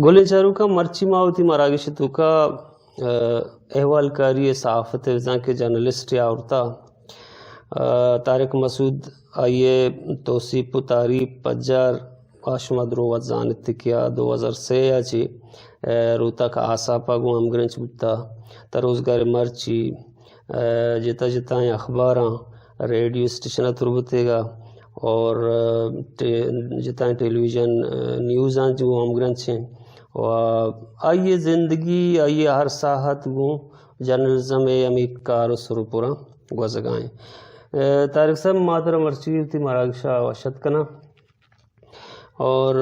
گولے چارو کا مرچی ماوتی مراگش تو کا احوال کاری صحافت وزاں کے جرنلسٹ یا عورتا طارق مسعود آئیے توصیف و تعریف پجار آشمد رو وزان اتکیا 2003 چی روتا کا آساپا گو ہم گرنچ بتا تروزگار مرچی جتا جتا اخباراں ریڈیو اسٹیشن تربتے گا اور جتائیں ٹیلی ویژن نیوزاں جو ہم گرنچ ہیں و آئیے زندگی آئیے ہر ساحت گو جرنلزم امی کار سرو پورا گوزگائیں. طارق صاحب ماتر مرچی تھی مراگشہ وشت کنا اور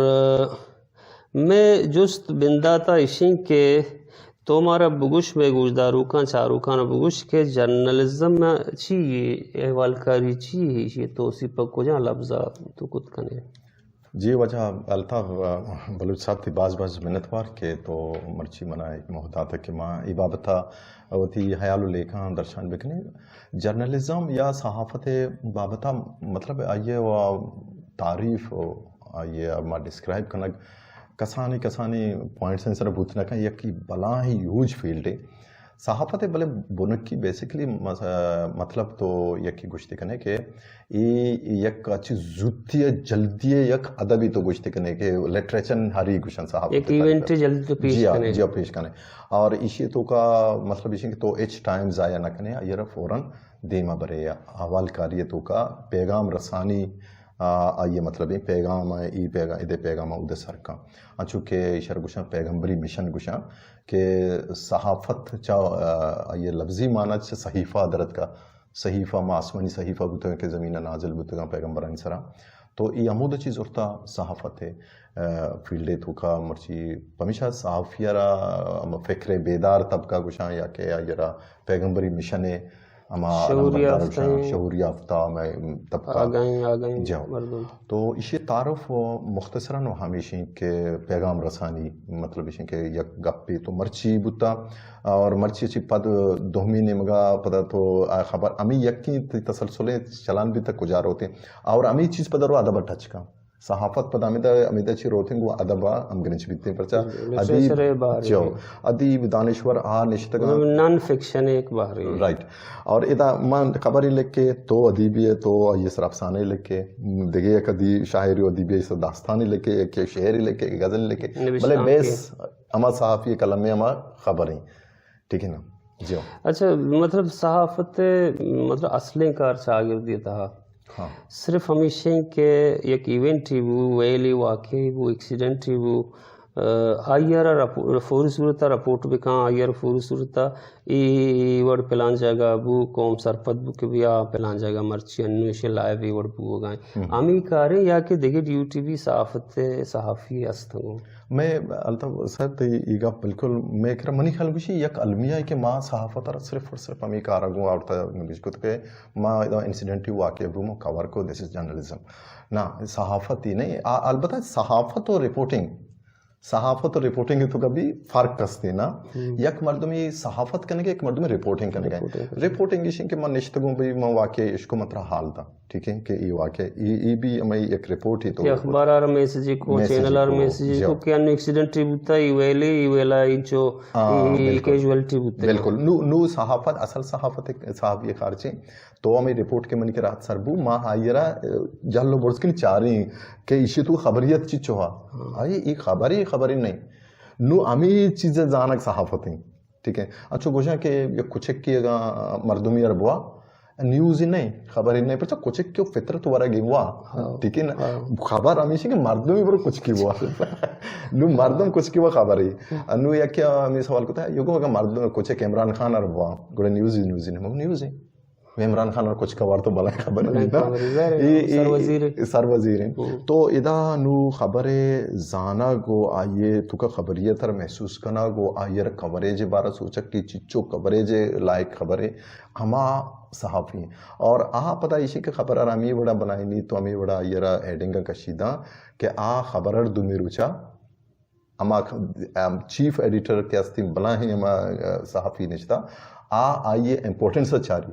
میں جست بنداتا اشیں کہ تو ہمارا بگوش میں گوشداروکاں چاروکاں بگوش کے جرنلزم چی احوال کاری چی یہ توصیف کو جہاں لفظہ تو کت کنے. جی وجہ الطاف بلوچ صاحب تھی بعض منتوار کے تو مرچی منا ایک محتاط ہے کہ ماں عبابتہ وتی حیال و لیکھاں درشان بکنے جرنلزم یا صحافت بابتہ مطلب آئیے و تعریف آئیے ماں ڈسکرائب کرنا کسانی پوائنٹس ہیں سر بوتنا کا یکی بلا ہی یوج فیلڈ ہے صحافت بلے بنکی بیسکلی مطلب تو یکی گشتی کنے کہ یک اچھی زودتی جلدی یک ادبی تو گشتی کنے کہ لٹریچر ہری گشن صحافت ایک ایونٹ جلدی تو پیش کنے جی پیش کنے اور اسی تو کا مطلب اسی کہ تو ایچ ٹائم ضائع نہ کنے یہ فوراً دیما برے حوال کاری تو کا پیغام رسانی آئیے مطلب پیغام ای پیغام ادے پیغام ادے سرکاں چونکہ اشار گشاں پیغمبری مشن گشاں کہ صحافت چاہ یہ لفظی معنی چاہ صحیفہ درد کا صحیفہ ما آسمانی صحیفہ بوتگا کہ زمین نازل بوتگا پیغمبران سرا تو یہ عمود چیز ارتا صحافت ہے فیلڈے تو کا مرچی پمیشہ صحافیہ را فکر بیدار طبقہ گشاں یا کہ یا پیغمبری مشن ہے شعور یافتہ میں طبقہ آگائیں تو اسی تعارف مختصراً ہمیشہ کہ پیغام رسانی مطلب اسی کہ یک گپی تو مرچی بوتا اور مرچی چی پد دومی نے مگا پدا تو خبر امی یکی تسلسلیں چلان بھی تک گزار ہوتے ہیں اور امی چیز پدا رو ادبا ٹچ کا صحافت پدا امیدہ چی روتے ہیں وہ ادبا ہم گرنچ بیتے ہیں پرچا ادیب دانشور نشتگا نان فکشن ایک باہر رائٹ اور ادا من خبری لکھ کے تو ادیبی ہے تو یہ سر افسانے لکھ کے دیکھے ایک ادیب شاعری و ادیبی ہے داستانی لکھ کے ایک شعری لکھ کے ایک غزل لکھ کے بلے بیس اما صحافی کلمی اما خبریں ٹھیک ہے نا. جی اچھا مطلب صحافت مطلب اصلیں کار سے آگے دیتا صرف ہمیشہ کہ یک ایونٹ ہی وہ ویلی واقعی وہ ایکسیڈنٹ ہی وہ آئیارا فوری صورتا رپورٹ بکاں آئیارا فوری صورتا ای وڑ پلان جگہ بو قوم سرپت بو کہ بیا پلان جگہ مرچی انویشن لائے بھی وڑ بو گائیں آمی کاریں یا کہ دیکھے ڈیوٹی بھی صحافت صحافی استگوں. میں الطاف صاحب ایگا بالکل میں کہہ رہا منی خیال بشی یک علمیہ ہے کہ ماں صحافت صرف اور صرف ہمیں کارا گوں آورتا نبیش کو کہ ماں انسیڈنٹی واقعہ برو مو کور کو دس از جرنلزم نا صحافت ہی نہیں البتہ صحافت اور رپورٹنگ تو کبھی فرق کستے نا یک مردمی صحافت کرنے کے ایک مردمی رپورٹنگ کرنے گئے رپورٹنگ اسی کہ میں نشتگوں بھی میں واقع عشق مطرح حال تھا ٹھیک ہے کہ یہ واقع یہ بھی ہمیں ایک رپورٹ ہی تو اخبار آر میسیجی کو چینل آر میسیجی کو کہ انو ایکسیڈنٹی بوتا ای ویلی ای ویلا انچو کیجوالٹی بوتا بالکل نو صحافت اصل صحافت صحافی خارچیں تو ہمیں رپورٹ کے منی کے رات سربو ماں آئیرہ جہلو برسکن چاری کہ اسی تو خبریت چی چوہا آئی ایک خبری نہیں نو امی چیزیں زانک صحافتیں ٹھیک ہے. اچھا گوشا کہ یہ کچھک کی اگا مردمی اربوا نیوز ہی نہیں خبر ہی نہیں پرچا کچھک کیوں فطرت ورہ گئی ہوا ٹھیک ہے نا خبر ہمیشہ کہ مردمی پر کچھ کی ہوا نو مردم کچھ کی ہوا خبر ہی نو یا کیا ہمیں سوال کرتا ہے یہ کہ مردم کچھک عمران خان اربوا گوڑا نیوز ہی نیوز ہی عمران خان اور کچھ کور تو بلائیں خبر نہیں نا سر وزیر ہیں تو ادا نو خبر زانا گو آئیے تو کا خبریت تر محسوس کنا گو آئیر کوریج بارہ سوچک کی چچو کوریج لائق خبریں ہما صحافی ہیں اور پتہ اسی کہ خبر امی بڑا بنائی نہیں تو امی بڑا آئیر ہیڈنگا کشیدہ کہ خبر دمی روچا اما چیف ایڈیٹر کے استی بلا ہیں اما صحافی نشتا آئیے امپورٹنس چاری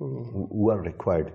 who are required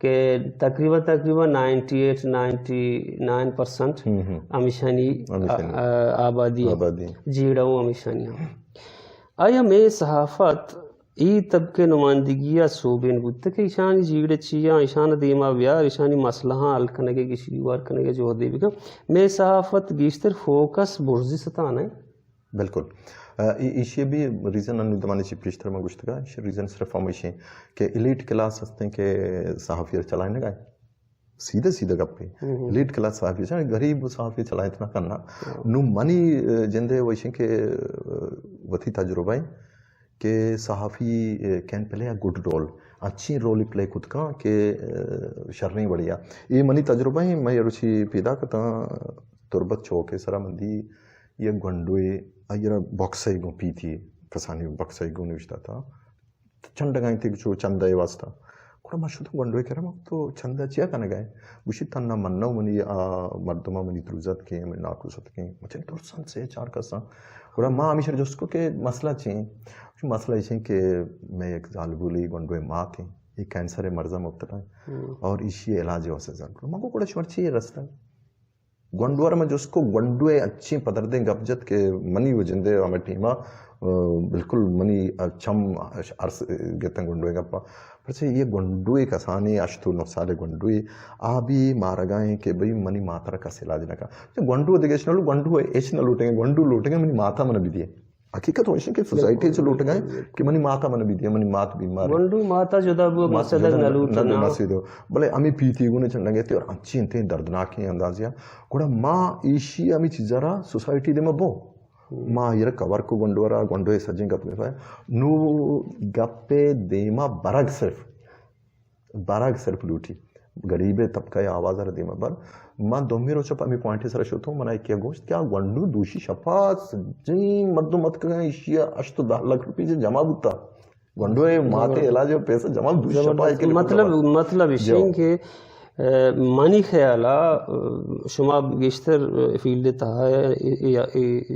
کہ تقریباً 98-99% امیشانی آبادی جیڑا ہوں امیشانی. آیا میں صحافت ای طبقے نمائندگی صوبین بود کہ ایشانی جیڑے چیاں ایشان دیما بیار ایشانی مسئلہ حل کنگے گشی وار کنگے جو دے بکا میں صحافت گیشتر فوکس برزی ستانا ہے. بالکل یہ بھی ریزن انو دمانے چی پیشتر میں گوشت گا ریزن صرف ہمیشہ کہ ایلیٹ کلاس ہستے ہیں کہ صحافیت چلائیں نگائیں سیدھے گپے ایلیٹ کلاس صحافی چلائیں غریب صحافی چلائیں اتنا کرنا نو منی جندے ویشن کے وطی تجربہ ہے کہ صحافی کین پلے گڈ رول اچھی رول پلے خود کا کہ شرنی بڑھیا یہ منی تجربہ ہے. میں روچی پیدا کرتا تربت چوک سرا مندی یہ گنڈوئے یہ بکسائی گو پی تھی کسانی بکسائی گو نوشتا تھا چند گائیں تھے جو چندہ واسطہ کوڑا مشہور تو گنڈوئے کہہ رہا ہوں تو چندہ چیا کہنے گئے گوشی تنہ منو منی مردمہ منی تروزت کے منی ناکوست کے مجھے ترسان سے چار کسان کوڑا ماں ہمیشہ جو اس کو کہ مسئلہ چاہیں مسئلہ یہ چاہیں کہ میں ایک ظالبولی گنڈوئے ماں تھے یہ کینسر مرضہ مبتلا ہے اور اسی علاج واسطے ظالبولی ماں کو کوڑا شمرچی یہ رستہ ہے گنڈوار میں جو اس کو گنڈوے اچھی پدردیں گپجت کے منی وہ جندے ہمیں ٹیمہ بالکل منی چم عرص گیتن گنڈوے گپا پرچہ یہ گنڈوے کسانی اشتو نفسال گنڈوے آبی مارگائیں کہ بھئی منی ماترہ کا سلاج نہ کا گنڈو دیگیش نلو گنڈو ایچ نہ لوٹیں گے گنڈو لوٹیں گے منی ماتا من بھی دیئے حقیقت ہوشن کہ سوسائٹی سے لوٹ گئے کہ منی ماتا من بھی دیئے منی مات بیمار گنڈو ماتا جدا بو مسدق نہ لوٹنا مسیدو بلے امی پیتی گونے چندگے تھے اور اچھی انتیں دردناکی اندازیاں گوڑا ماں ایشی امی چیزارا سوسائٹی دے میں بو ماں یہ کور کو گنڈورا گنڈوے سجیں گپ گئے نو گپے دیما برگ صرف لوٹی غریب طبقہ آواز رہ دیما بر ماں دومی رو چپ امی پوائنٹی سر شوتوں منائی کیا گوشت کیا گنڈو دوشی شفاس جیں مردو مت کریں اشیاء 8 لاکھ روپی جے جمع بوتا گنڈوے ماتے علاج پیسہ جمع دوشی شفاس مطلب اشیاء کہ مانی خیالا شما گشتر فیلڈ تھا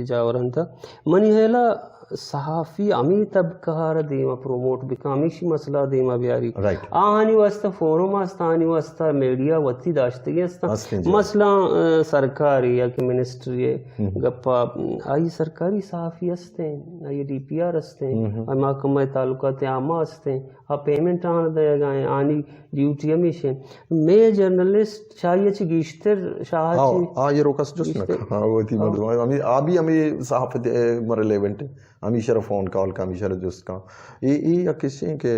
جاورن تھا منی خیالا صحافی امی طبقہ دیما پروموٹ بکا امیشی مسئلہ دیما بیاری آہانی واسطہ فورم آستا آہانی واسطہ میڈیا وطی داشتگی آستا مسئلہ سرکاری یا کہ منسٹری گپا آئی سرکاری صحافی ہستے ہیں آئی ڈی پی آر ہستے ہیں آئی محکمہ تعلقات عامہ ہستے ہیں آپ پیمنٹ آنا دے گئے آنی ڈیوٹی ہمیشہ میں جرنلسٹ چاہیے چی گیشتر شاہ چی یہ روکس جس نکا وہ تھی مردم آبی ہمیں صحافت مرلیونٹ ہے ہمیشہ فون کال کا ہمیشہ جس کا یہ کسی ہیں کہ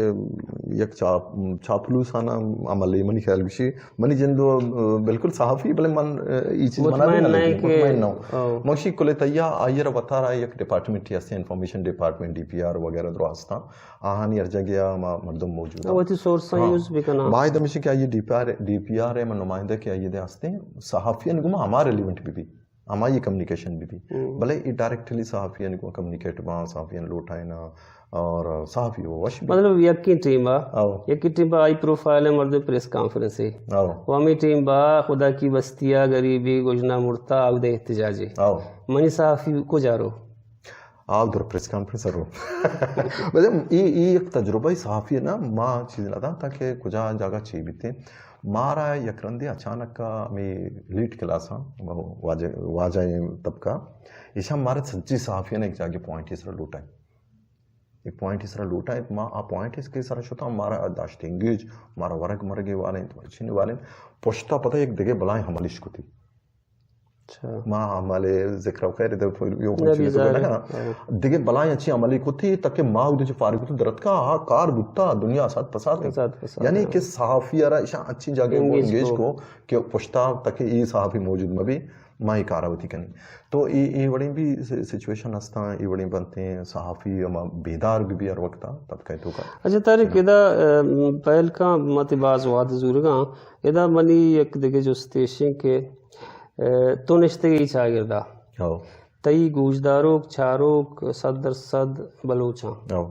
یک چاپلوسانہ عملی منی خیال بشی منی جندو بالکل صحافی بلے من یہ چیز مطمئن نہ ہو مکشی کلے تیا آئیر وطا رہا یک ڈپارٹمنٹ ہی ہستے information department D P R وغیرہ درو آستا آہانی ارجا گیا مردم موجود وہ تھی سورساں یوز بھی کنا ماہدہ میں کیا یہ ڈی پی آر ہے من نمائندہ کیا یہ دے آستے ہیں صحافیان گما ہمارے ریلیونٹ بھی ہماری کمیونیکیشن بھی بھلے یہ ڈائریکٹلی صحافیان کو کمیونیکیٹ وہاں صحافیان لوٹائنا اور صحافی وہ وش مطلب یکی ٹیم آئی پروفائل ہے مرد پریس کانفرنس ہے وہ ہمیں ٹیم با خدا کی بستیا غریبی گوجنا مرتا آو دے احتجاجی منی صحافی کو جارو آو در پریس کانفرنس رو یہ ایک تجربہ صحافی ہے نا ماں چیز نہ تھا تاکہ کجا جاگہ چی بھی تھے مارا یکرندے اچانک کا میں لیٹ کلاس ہاں واجہ طبقہ ایشا مارا سچی صحافی نے ایک جاگے پوائنٹ اس طرح لوٹا ہے ایک پوائنٹ اس طرح لوٹا ہے ماں آ پوائنٹ اس کے سارا شوتا مارا داشت انگیج مارا ورگ مرگے والے چھنے والے پوشتا پتہ ایک دگے بلائیں ہمالیش کو تھی ماں ہمالے ذکر خیر دیگه بلائیں اچھی عملی کو تھی تاکہ ماں ادھے فارغ کو درد کا کار گتا دنیا ساتھ پسات یعنی کہ صحافی ارا ایشا اچھی جگہ انگیج کو کہ پشتا تاکہ یہ صحافی موجود میں بھی ماں کارا ہوتی کنی تو یہ بڑی بھی سچویشن ہستا یہ بڑی بنتے ہیں صحافی بیدار بھی ہر وقت تب کہتو کا اچھا طارق ادا پہل کا ماتی باز واد زورگاں ادا منی ایک دیکھے جو سٹیشن کے تو نشتگی چاگردہ تئی گوشداروک چاروک 100% بلوچاں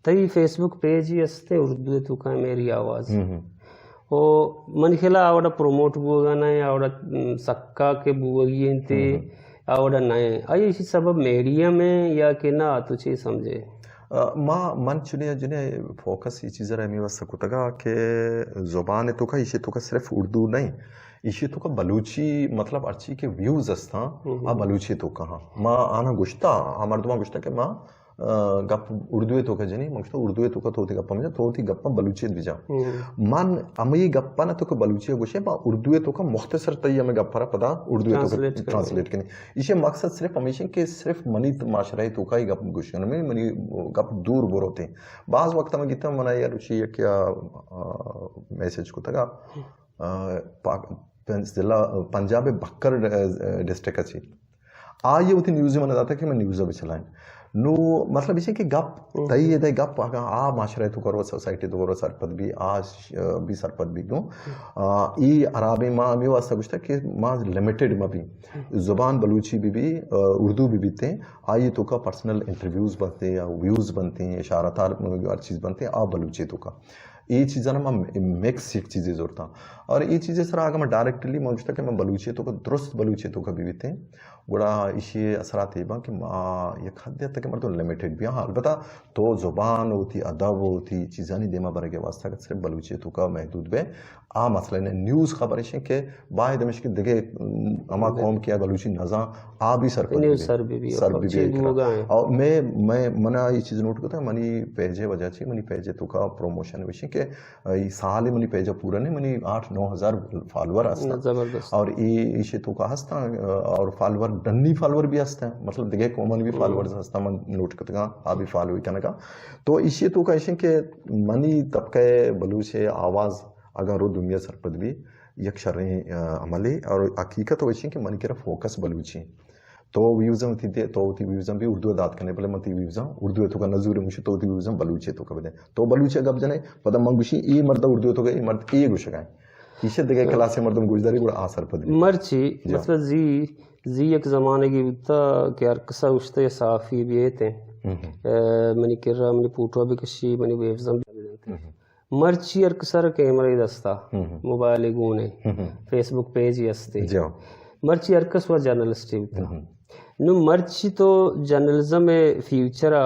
تئی فیس بک پیج ہی ہستے اردو تو کا میری آواز او من خلا آوڑا پروموٹ بوگا نائے آوڑا سکا کے بوگی انتے آوڑا نائے آئی اسی سبب میڈیا میں یا کہ نہ تو چی سمجھے من چنے جنہیں فوکس یہ چیزیں رہمی واسطہ کتگا کہ زبان تو کا یہ تو کا صرف اردو نہیں، یہ تو کا بلوچی مطلب ارچی کے ویوز استا آ بلوچی تو کہاں ماں آنا گشتا مردماں گشتا کہ ماں گپ اردوے تو کا جنی منگشتا اردوے تو کا توتی گپا مجھے توتی گپا بلوچیت بھی جا من امی گپا نہ تو کہ بلوچی گوشے با اردوے تو کا مختصر تئی ہمیں گپا رہا پدا اردوے تو کا ٹرانسلیٹ کرنی اسے مقصد صرف ہمیشہ کہ صرف منی معاشرہ تو کا ہی گپ گوشے منی گپ دور بور ہوتے ہیں بعض وقت میں گیتا منع یار اسی کیا میسج کو تگا ضلع پنجاب بکر ڈسٹرکٹ اچھی آئیے ہوتی نیوز میں نہ کہ میں نیوز اب چلائیں نو مطلب اسے کہ گپ تئی دے گپ آ معاشرے تو کرو سوسائٹی تو کرو سرپد بھی آج بھی سرپد بھی گوں ای عربی ماں امی واسطہ گوشتا کہ ماں لمیٹڈ میں بھی زبان بلوچی بھی اردو بھی تے آئیے تو کا پرسنل انٹرویوز بنتے ہیں یا ویوز بنتے ہیں اشارات میں ہر چیز بنتے ہیں آ بلوچی تو کا یہ چیزیں نا میں مکس ایک چیزیں ضرورت ہوں اور یہ چیزیں سر آگے میں ڈائریکٹلی مجھتا کہ میں بلوچی تو کا درست بلوچی تو کا بھی تے بڑا اسی اثرات یہ کہ یہ حد حد تک مرد لمیٹڈ بھی ہاں البتہ تو زبان ہوتی ادب ہوتی چیزیں نہیں دیما برے کے واسطہ کہ صرف بلوچی تو کا محدود بے آ مسئلہ نے نیوز خبر ہے کہ باہر دمش کے دیکھے اما قوم کیا بلوچی نظام آ بھی سر بھی اور میں منا یہ چیز نوٹ کرتا ہے منی پیجے وجہ چی منی پیجے تو کا پروموشن وشی کہ سال منی پیجہ پورا نہیں منی 8-9 ہزار فالور ہستا اور یہ اسے تو کا ہستا اور فالور ڈنی فالور بھی ہستا ہے مطلب دیکھے کومن بھی فالورز ہستا من نوٹ کرتا گا آ بھی فالوی کہنے کا تو اسے تو کا اسے کہ منی طبقہ بلوچ آواز اگر وہ دنیا سرپد بھی یک شرعی عملی اور حقیقت ویسے کہ من کہہ فوکس بلوچی تو ویوزم تھی تو تی ویوزم بھی اردو داد کرنے پہلے متی ویوزم اردو تو کا نظور مجھے تو تی ویوزم بلوچی تو کا بدے تو بلوچی گپ جنے پتہ منگوشی ای مرد اردو تو گئے مرد ای گوش گئے اسے دیکھے کلاس مردم گوشداری بڑا آثر پد مرچی مطلب زی ایک زمانے کی بتا کہ ارکسا اشتے صحافی بھی تھے منی کرا منی پوٹوا بھی کشی منی ویوزم بھی مرچی ارکسر کیمرہ دستا موبائل گونے فیس بک پیج ہی ہستے مرچی ارکس و جرنلسٹ ہوتا نو مرچی تو جرنلزم فیوچرا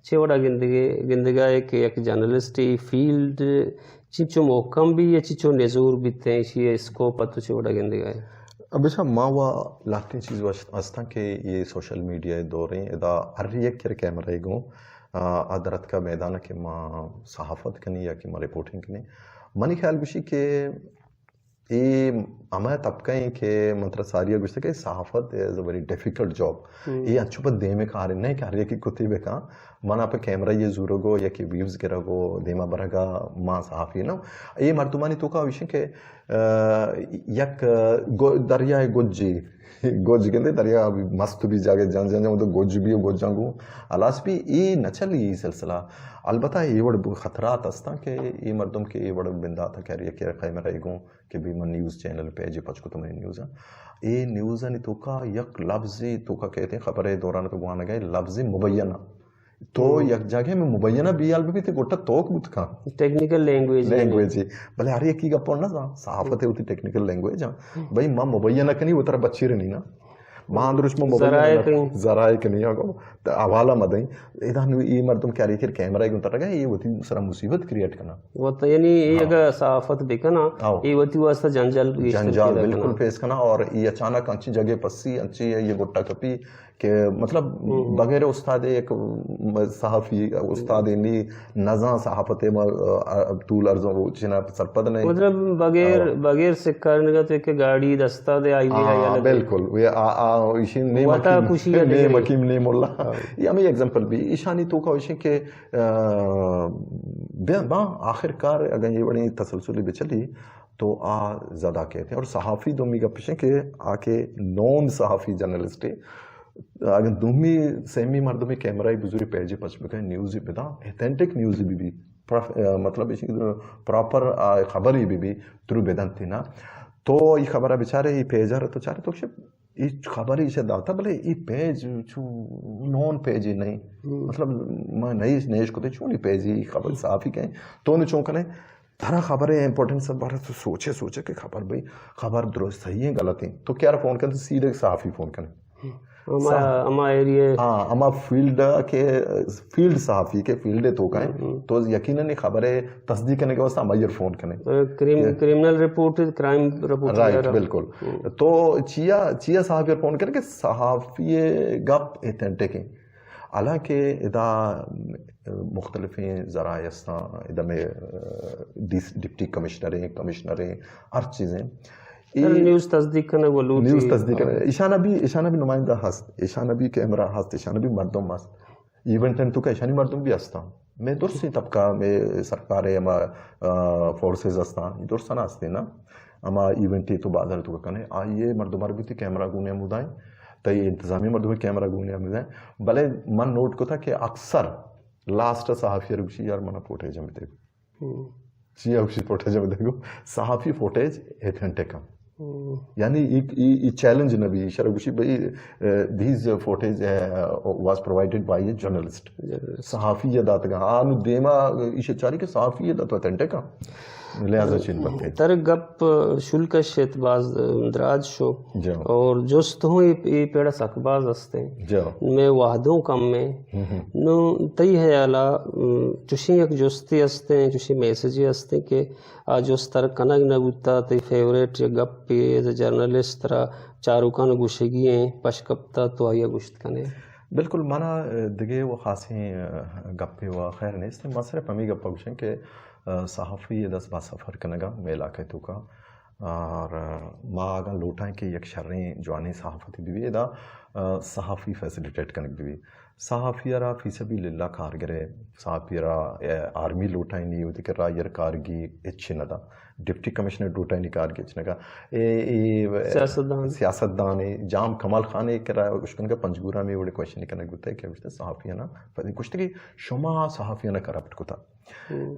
چھوڑا گندگا ہے کہ ایک جرنلسٹ فیلڈ چچو محکم بھی یا چچو نزور بھی تھے اسی اسکوپ تو چھوڑا گندگا ہے اب اچھا ماں وہ لاتی چیز واسطہ کہ یہ سوشل میڈیا دور ہیں ادا ہر ایک کر کیمرہ گوں ادرت کا میدان کہ ماں صحافت کنی یا کہ ماں رپورٹنگ کنی منی خیال گوشی کہ یہ ہمیں طبقہ ہیں کہ مطلب ساریہ گوشتا کہ صحافت از اے ویری ڈیفیکلٹ جاب یہ اچھو پر دے میں کہا رہے نہیں کہا رہے کہ کتی بے کہا مانا پہ کیمرہ یہ زورو گو یا کہ ویوز گرہ گو دیما برگا ماں صحافی نا یہ مردمانی تو کہا ویشن کہ یک دریائے گجی گوج گندے دریا مست بھی جاگے جان جان جان تو گوج بھی گوج جانگو الاس بھی یہ نہ چلی یہ سلسلہ البتہ یہ بڑا خطرات ہستا کہ یہ مردم کے یہ بڑا بندہ تھا کہہ رہی ہے کہ خیمہ رہے گوں کہ بھی من نیوز چینل پہ جی پچ کو تمہیں نیوز ہے یہ نیوز ہے تو کا یک لفظی تو کا کہتے ہیں خبر دوران پہ گوانا گئے لفظی مبینہ تو یک جگہ میں مبینہ بھی آل بھی تھے گوٹا توک بت کا ٹیکنیکل لینگویج بھلے ہر ایک کی گپ پڑھنا تھا صحافت ہوتی ٹیکنیکل لینگویج بھائی ماں مبینہ کنی وہ طرح بچی رہنی نا ماں درست میں ذرائع کنی حوالہ مدیں ادھا یہ مردم کیا رہی کہ کیمرہ گن تر گئے یہ ہوتی سرا مصیبت کریٹ کرنا وہ تو یعنی یہ اگر صحافت بکنا یہ ہوتی واسطہ جنجال بالکل فیس کرنا اور یہ اچانک انچی جگہ پسی انچی یہ گٹا کپی کہ مطلب بغیر استاد ایک صحافی استاد انہی نظام صحافت طول عرضوں وہ چنا سرپد نہیں مطلب بغیر سکر نگا تو ایک گاڑی دستا دے آئی بھی بالکل اسی مکیم نیم اللہ یہ ہمیں ایگزامپل بھی ایشانی تو کا وشی کہ آخر کار اگر یہ بڑی تسلسلی بھی چلی تو زیادہ کہتے ہیں اور صحافی دومی کا پیشیں کہ آکے نون صحافی جرنلسٹ اگر دومی سیمی مردمی کیمرہ بزوری پیجے پچ بکے نیوزی بدا ایتھنٹک نیوزی بھی مطلب پراپر خبری بھی ترو بیدن تھی نا تو یہ خبرہ بچارے یہ پیجہ رہا تو چارے تو یہ خبر ہی سے داتا بلے یہ پیج نون پیج ہی نہیں مطلب میں نیش کو تے چون یہ پیج ہی خبر صحافی کہیں تو انہیں چون کنے طرح خبریں امپورٹنٹ سب بارہ تو سوچے کہ خبر بھئی خبر درست صحیح ہیں غلط ہیں تو کیا فون کریں تو سیدھے صحافی فون کریں اما ایریا ہاں اما فیلڈ صحافی کے فیلڈ تو کہیں تو یقیناً خبر ہے تصدیق کرنے کے واسطے ہم ایئر فون کریں criminal report crime report right بالکل تو چیا صحافی فون کریں کہ صحافی گپ اتھینٹک ہیں حالانکہ ادا مختلف ذرائع ادا میں ڈپٹی کمشنریں ہر چیزیں نیوز تصدیق کرنے بولو نیوز تصدیق کرنے ایشانہ بھی نمائندہ ہست ایشانہ بھی کیمرہ ہست ایشانہ بھی مردم ہست ایونٹ تو کا ایشانی مردم بھی ہستا میں درستی طبقہ میں سرکار اما فورسز ہستا درست نہ ہستے نا اما ایونٹی تو بادر تو کنے آئیے مردمار بھی تھی کیمرہ گونے مدائیں تی انتظامی مردم کیمرہ گونے مدائیں بلے من نوٹ کو تھا کہ اکثر لاسٹ صحافی رکشی یار منا فوٹیج ہم دیکھو چیا رکشی فوٹیج ہم دیکھو صحافی فوٹیج ایتھنٹک ہم یعنی ایک چیلنج نبی شرگوشی بھائی these footage was provided by a journalist صحافی یہ دات گا آنو دیما ایشے چاری کہ صحافی یہ دات اتھنٹک ہم لہذا چین بنتے تر گپ شلکش اعتباز دراج شو اور جست ہوں یہ پیڑا سکباز ہستے میں وحدوں کم میں نو تی ہے علا چوشی یک جستی ہستے ہیں چوشی میسیجی ہستے کہ جس تر کنگ نبوتا تی فیوریٹ یا گپ پی ایز جرنلسٹ ترا چاروکان گوشگی ہیں پشکپتا تو آیا گوشت کنے بالکل مانا دگے وہ خاصی گپے و خیر نہیں اس نے صرف ہمیں گپا گوشیں کہ صحافی دس با سفر کنگا میں علاقے تو کا اور ماں آگاں لوٹائیں کہ یک شریں جوانی صحافتی بھی دا صحافی فیسیلیٹیٹ کنگ بھی صحافی را فی سبیل اللہ کارگرے صحافی را آرمی لوٹائیں نہیں ہوتی کہ را یر کارگی اچھی ندا ڈپٹی کمشنر لوٹائیں نہیں کارگی اچھی نگا سیاست دانے جام کمال خان ایک رہا ہے کچھ کنگا پنجگورہ میں بڑے کوشن نہیں کرنے گوتا ہے کہ کچھ صحافیانا کچھ کہ شما صحافیانا کرپٹ کو تھا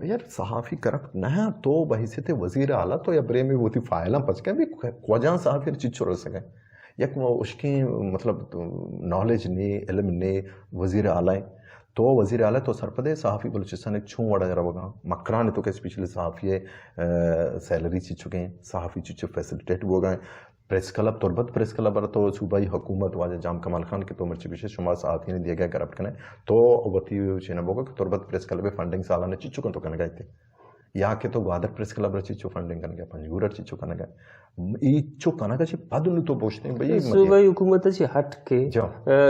یار صحافی کرپٹ نہ تو بحیثیت وزیر اعلیٰ تو یا برے میں وہ تھی فائلہ پچ گئے بھی کوجان صحافی چیز چھوڑ سکے یک وہ اس کی مطلب نالج نے علم نے وزیر اعلیٰ تو وزیر اعلیٰ تو سرپدے صحافی بلوچستان ایک چھوں وڑا جرا ہوگا مکران تو کہ اسپیشلی صحافی سیلری چی چکے ہیں صحافی چی فیسلٹیٹ ہو گئے پریس کلب تربت پریس کلب تو صوبائی حکومت واجہ جام کمال خان کے تو مرچی پیچھے شما صحافی نے دیا گیا کرپٹ کرنے تو وتی چینا ہوگا کہ تربت پریس کلب فنڈنگ سالانہ چی چکن تو کرنے گئے تھے یا کہ تو گوادر پریس کلب رچی چو فنڈنگ کرنے گیا پنجگورر چی چو کرنے گئے ای چو کرنے گا چی پدن تو پوچھتے ہیں بھئی صوبائی حکومت چی ہٹ کے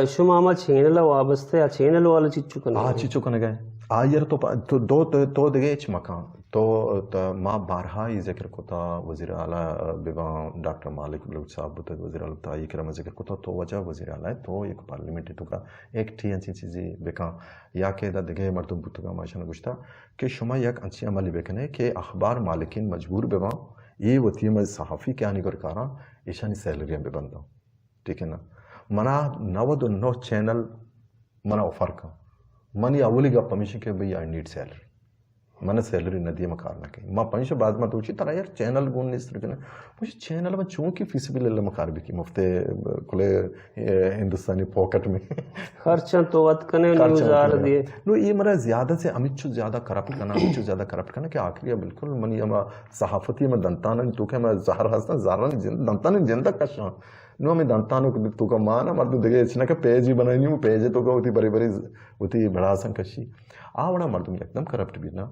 شما آما چینل وابستے یا چینل والا چی چو کرنے گئے چی چو کرنے گئے آئیر تو دو تو دگے اچ مکان تو ماں بارہا ہی ذکر کو تھا وزیر اعلیٰ بیوان ڈاکٹر مالک بلوچ صاحب بتا وزیر اعلیٰ تھا یہ کرم ذکر کو تھا تو وجہ وزیر اعلیٰ تو ایک پارلیمنٹ تو کا ایک ٹھی انچی چیزی بکا یا کہ دا دگے مردم بوتو کا ماشاء اللہ گوشتا کہ شما یک انچی عملی بکنے کہ اخبار مالکین مجبور بیوان یہ وطیم از صحافی کیا نہیں کرکارا ایشانی سیلریاں بے بندہ ٹھیک ہے نا منا 99 چینل منا آفر کا منی اولی گا پمیشن کہ بھئی آئی نیڈ سیلری من سیلری ندی مکار نہ کہ ما پنش بعد میں تو طرح یار چینل گون اس طرح مجھے چینل میں چون کی فی سبیل اللہ مکار بھی کی مفتے کلے ہندوستانی پاکٹ میں خرچاں تو وقت کنے نیوز آر دیے نو یہ مرا زیادہ سے امیت چو زیادہ کرپٹ کرنا امیت چو زیادہ کرپٹ کرنا کہ آخری بالکل منی اما صحافتی میں دنتانا تو کہ میں زہر ہستا زہران دنتانا زندہ کشاں نو ہمیں دانتانوں کو تو کا مانا مردم دیکھے اچھنا کہ پیج ہی بنائی نہیں ہوں پیج تو کا ہوتی بری بری ہوتی بڑا سن کشی آوڑا مردم ایک دم کرپٹ بھی نا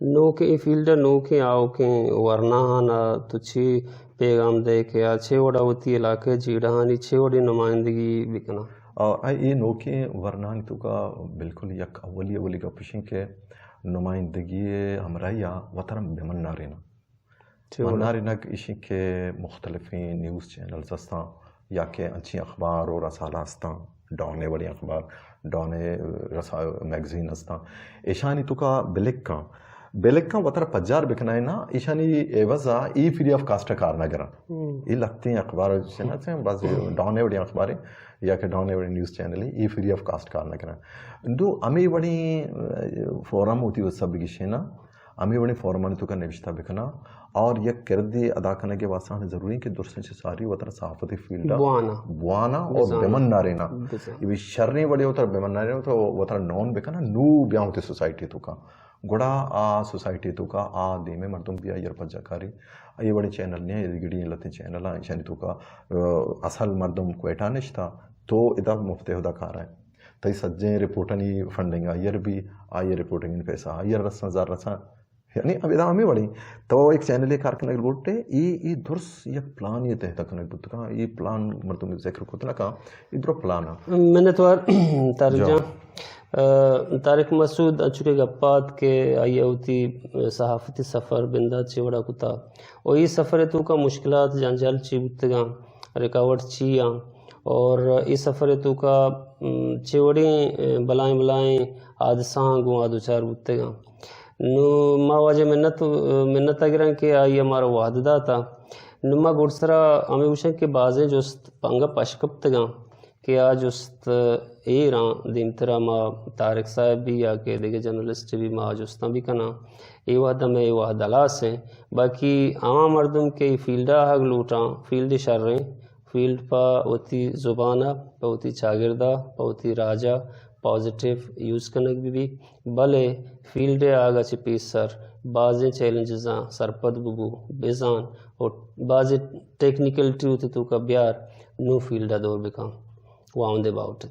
نو کے فیلڈر نو کے آو کے ورناہانا تو چھی پیغام دے کے آچھے وڑا ہوتی علاقے جیڑہانی چھے وڑی نمائندگی بکنا یہ نو کے ورناہانی تو کا بالکل یک اولی کا پشن کے نمائندگی ہمرائی یا وطرم بمن نارینا منارنک اسی کے مختلف نیوز چینلز ہستاں یا کہ اچھی اخبار اور رسالہ ہستاں ڈونے بڑی اخبار ڈونے میگزین ہستاں ایشانی تو کا بلک کا وطر پجار بکنا ہے نا ایشانی ایوزا ای فری آف کاسٹ کار نہ کرا یہ لگتے ہیں اخبار چینلز ہیں بعض ڈونے بڑی اخباریں یا کہ ڈونے بڑی نیوز چینل ای فری آف کاسٹ کار نہ کرا دو امی بڑی فورم ہوتی وہ سب گشے نا امی بڑی فورمانی تو کا نوشتہ بکنا اور یہ کردی ادا کرنے کے واسطہ ضروری کہ درسن سے ساری وطر صحافتی فیلڈ بوانا اور بیمن نہ رہنا یہ شرنی بڑی وطر بیمن نہ رہنا تو وطر نون بکنا نو بیاں ہوتی سوسائٹی تو کا گڑا آ سوسائٹی تو کا آ دیمے مردم بیا یر پجا کاری یہ بڑی چینل نہیں ہے گڑی لتی چینل ہیں تو کا اصل مردم کوئٹہ نشتا تو ادا مفت ہدا کار ہے تئی سجیں رپورٹنی فنڈنگ آئیر بھی آئیے رپورٹنگ پیسہ آئیر رساں زار رساں یعنی اب ادا ہمیں بڑی تو ایک چینل کار کنگ بوٹے ای درس یک پلان یہ تحت کنگ بوت کا یہ پلان مردم ذکر کو کا یہ درو پلان میں نے تو طارق مسعود چکے گپات کے آئیے ہوتی صحافتی سفر بندہ چیوڑا کتا اور یہ سفر تو کا مشکلات جانجال چی بتگا رکاوٹ چی اور اس سفر تو کا چیوڑیں بلائیں حادثاں گو آدو چار بتگا نو ما واجہ منت اگران کہ آئی ہمارا وعدہ تھا نما گڑسرا ہمیں وشن کے بازیں جست پانگا پشکب تگا کہ آج جست ایران دیمترا ما طارق صاحب بھی یا کہ دیگے جرنلسٹ بھی ما جستان بھی کنا ای وحدہ میں ای وحدہ لاس ہیں باقی عام مردم کے فیلڈا حق لوٹاں فیلڈ شر رہیں فیلڈ پا ہوتی زبانہ پا ہوتی چاگردہ پا ہوتی راجہ پازیٹیو یوز کنک بھی بلے فیلڈ آگا چی پیسر بعضیں چیلنجزاں سرپد بگو بیزان اور بعضیں ٹیکنیکلٹی ہوتی تو کا بیار نو فیلڈا دور بکاں واؤن دے باؤٹ